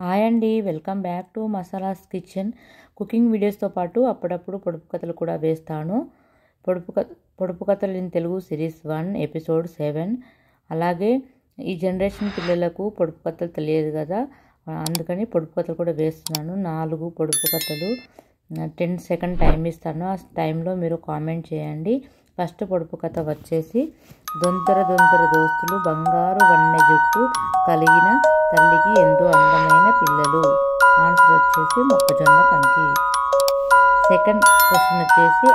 Hi అండి, welcome back to Masala's kitchen. Cooking వీడియోస్తో పాటు అప్పుడప్పుడు పొడుపు కథలు కూడా వేస్తాను. పొడుపు కథలు ఇన్ తెలుగు సిరీస్ 1 ఎపిసోడ్ 7. అలాగే ఈ జనరేషన్ పిల్లలకు పొడుపు కథలు తెలియదు కదా, అందుకని పొడుపు కథలు కూడా వేస్తున్నాను. 4 పొడుపు కథలు 10 సెకండ్ టైం ఇస్తాను. ఆ టైంలో మీరు కామెంట్ చేయండి. ఫస్ట్ పొడుపు కథ వచ్చేసి, దొంతర దొంతర దోస్తులు బంగారు వన్నె జుట్టు కలిగిన తల్లికి ఎంతో అందమైన పిల్లలు. ఆన్సర్ వచ్చేసి మొక్కజొన్న కంకి. సెకండ్ క్వశ్చన్ వచ్చేసి,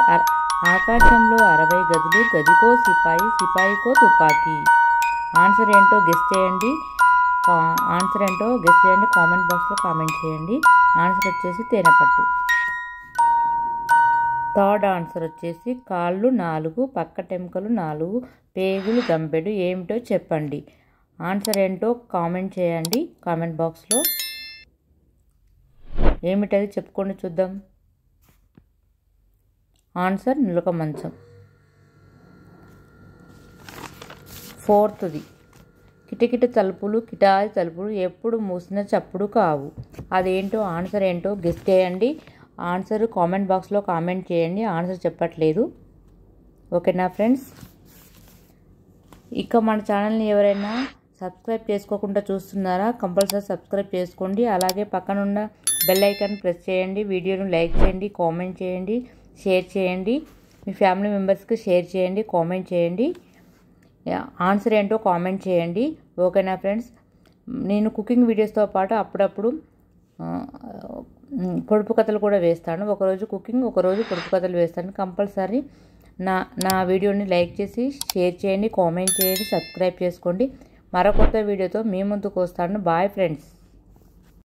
ఆకాశంలో 60 గదులు, గదికో సిపాయి, సిపాయికో తుపాకీ. ఆన్సర్ ఏంటో గెస్ట్ చేయండి. కామెంట్ బాక్స్లో కామెంట్ చేయండి. ఆన్సర్ వచ్చేసి తేనెపట్టు. థర్డ్ ఆన్సర్ వచ్చేసి, కాళ్ళు 4, పక్కటెంకలు 4, పేగులు గంపెడు ఏమిటో చెప్పండి. ఆన్సర్ ఏంటో కామెంట్ చేయండి కామెంట్ బాక్స్లో. ఏమిటది చెప్పుకొని చూద్దాం. ఆన్సర్ నులక మంచం. ఫోర్త్ది, కిటకిట తలుపులు, కిటాయి తలుపులు ఎప్పుడు మూసిన చప్పుడు కావు. అదేంటో ఆన్సర్ ఏంటో గెస్ట్ చేయండి. ఆన్సర్ కామెంట్ బాక్స్లో కామెంట్ చేయండి. ఆన్సర్ చెప్పట్లేదు. ఓకేనా ఫ్రెండ్స్? ఇక మన ఛానల్ని ఎవరైనా సబ్స్క్రైబ్ చేసుకోకుండా చూస్తున్నారా? కంపల్సరీ సబ్స్క్రైబ్ చేసుకోండి. అలాగే పక్కనున్న బెల్ ఐకాన్ ప్రెస్ చేయండి. వీడియోను లైక్ చేయండి, కామెంట్ చేయండి, షేర్ చేయండి. మీ ఫ్యామిలీ మెంబర్స్కి షేర్ చేయండి, కామెంట్ చేయండి. ఆన్సర్ ఏంటో కామెంట్ చేయండి. ఓకేనా ఫ్రెండ్స్? నేను కుకింగ్ వీడియోస్తో పాటు అప్పుడప్పుడు పొడుపు కథలు కూడా వేస్తాను. ఒకరోజు కుకింగ్, ఒకరోజు పొడుపు కథలు వేస్తాను. కంపల్సరీ నా వీడియోని లైక్ చేసి షేర్ చేయండి, కామెంట్ చేయండి, సబ్స్క్రైబ్ చేసుకోండి. మరో కొత్త వీడియోతో మీ ముందుకు వస్తాను. Bye friends.